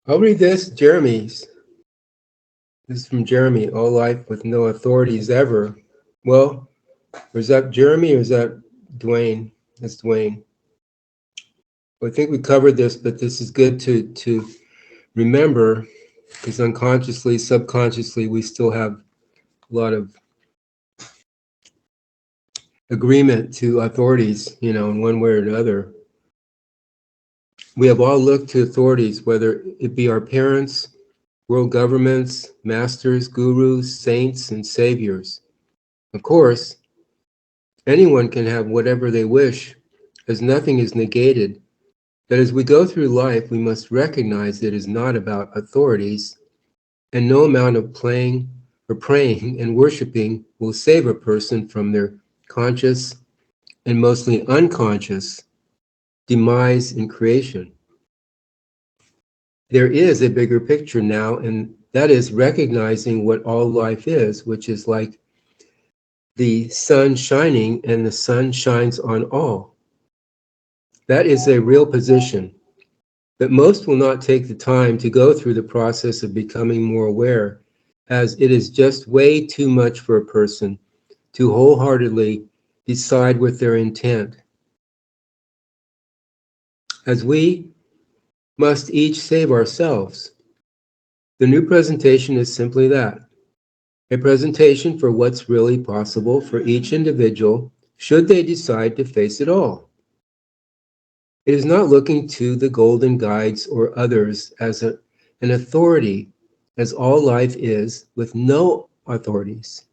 I'll read this, Jeremy's. This is from Jeremy, all life with no authorities ever. Well, is that Jeremy or is that Duane? That's Duane. I think we covered this, but this is good to remember, because unconsciously, subconsciously, we still have a lot of agreement to authorities, in one way or another. We have all looked to authorities, whether it be our parents, world governments, masters, gurus, saints, and saviors. Of course, anyone can have whatever they wish, as nothing is negated. But as we go through life, we must recognize it is not about authorities, and no amount of playing or praying and worshiping will save a person from their conscious and mostly unconscious demise in creation. There is a bigger picture now, and that is recognizing what all life is, which is like the sun shining, and the sun shines on all. That is a real position, but most will not take the time to go through the process of becoming more aware, as it is just way too much for a person to wholeheartedly decide with their intent. As we must each save ourselves. The new presentation is simply that, a presentation for what's really possible for each individual should they decide to face it all. It is not looking to the golden guides or others as an authority, as all life is, with no authorities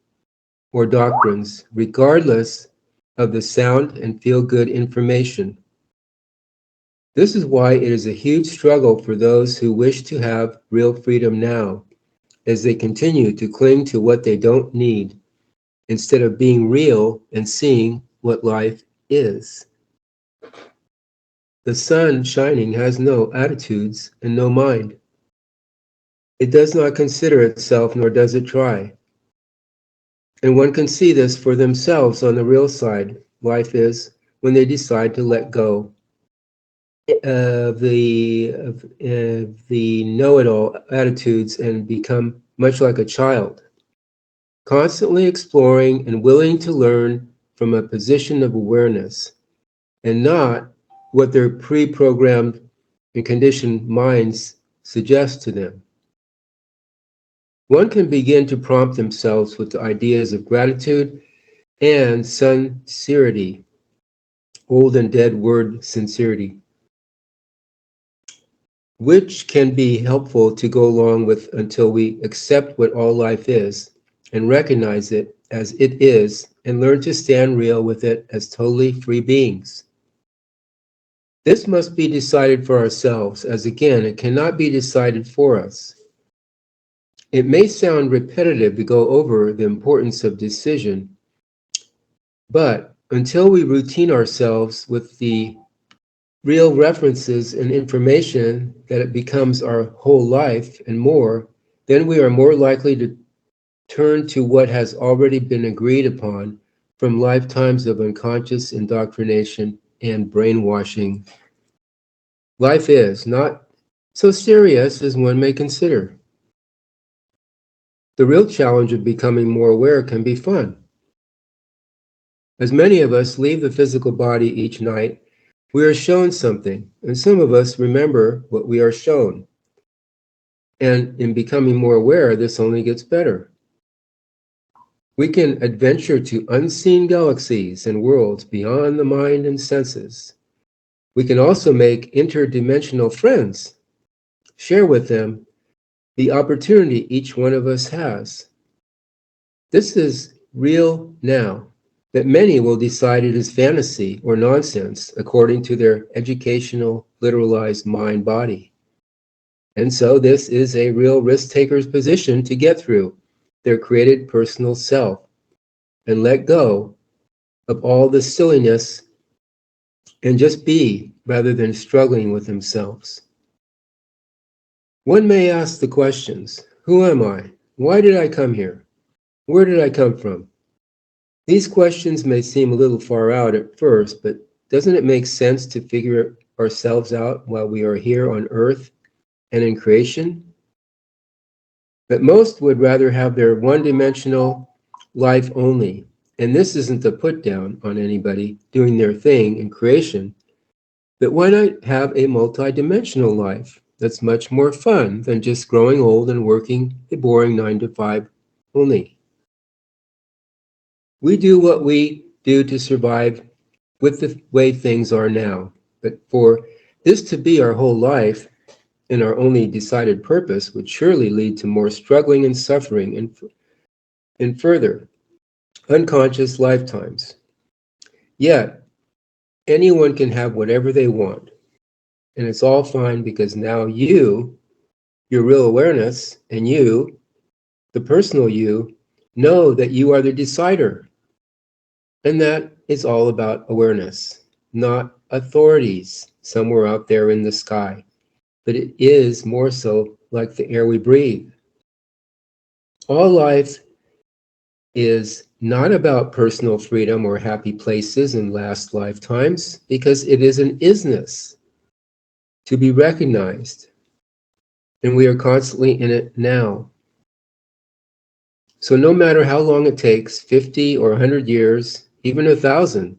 or doctrines, regardless of the sound and feel-good information. This is why it is a huge struggle for those who wish to have real freedom now, as they continue to cling to what they don't need, instead of being real and seeing what life is. The sun shining has no attitudes and no mind. It does not consider itself, nor does it try. And one can see this for themselves on the real side. Life is when they decide to let go of the know-it-all attitudes and become much like a child, constantly exploring and willing to learn from a position of awareness, and not what their pre-programmed and conditioned minds suggest to them. One can begin to prompt themselves with the ideas of gratitude and sincerity, old and dead word sincerity, which can be helpful to go along with until we accept what all life is and recognize it as it is and learn to stand real with it as totally free beings. This must be decided for ourselves, as again, it cannot be decided for us. It may sound repetitive to go over the importance of decision, but until we routine ourselves with the real references and information that it becomes our whole life and more, then we are more likely to turn to what has already been agreed upon from lifetimes of unconscious indoctrination and brainwashing. Life is not so serious as one may consider. The real challenge of becoming more aware can be fun. As many of us leave the physical body each night, we are shown something, and some of us remember what we are shown. And in becoming more aware, this only gets better. We can adventure to unseen galaxies and worlds beyond the mind and senses. We can also make interdimensional friends, share with them the opportunity each one of us has. This is real now, that many will decide it is fantasy or nonsense according to their educational, literalized mind-body. And so this is a real risk-taker's position to get through their created personal self and let go of all the silliness and just be rather than struggling with themselves. One may ask the questions, who am I? Why did I come here? Where did I come from? These questions may seem a little far out at first, but doesn't it make sense to figure ourselves out while we are here on Earth and in creation, but most would rather have their one-dimensional life only. And this isn't a put down on anybody doing their thing in creation, but why not have a multi-dimensional life that's much more fun than just growing old and working a boring 9 to 5 only? We do what we do to survive with the way things are now, but for this to be our whole life and our only decided purpose would surely lead to more struggling and suffering and further unconscious lifetimes. Yet, anyone can have whatever they want, and it's all fine because now you, your real awareness, and you, the personal you, know that you are the decider. And that is all about awareness, not authorities somewhere out there in the sky, but it is more so like the air we breathe. All life is not about personal freedom or happy places in last lifetimes, because it is an isness to be recognized, and we are constantly in it now. So no matter how long it takes, 50 or 100 years, even 1,000,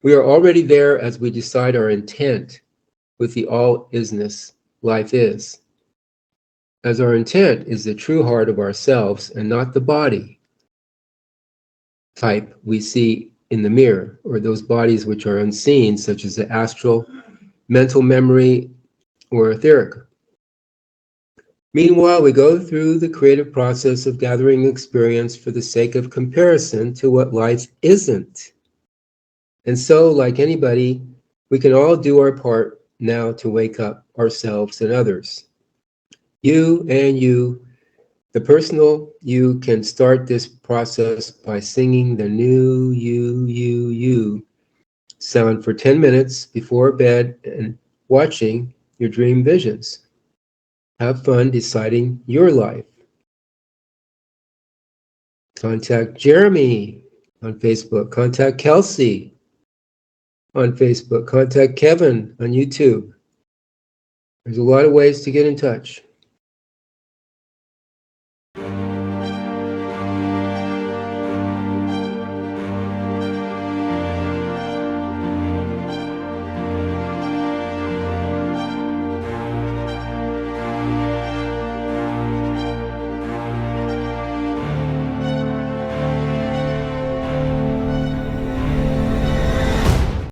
we are already there as we decide our intent with the all-isness life is. As our intent is the true heart of ourselves and not the body type we see in the mirror, or those bodies which are unseen, such as the astral, mental memory, or etheric. Meanwhile, we go through the creative process of gathering experience for the sake of comparison to what life isn't. And so, like anybody, we can all do our part now to wake up ourselves and others. You and you, the personal you, can start this process by singing the NuUU sound for 10 minutes before bed and watching your dream visions. Have fun deciding your life. Contact Jeremy on Facebook. Contact Kelsey on Facebook. Contact Kevin on YouTube. There's a lot of ways to get in touch.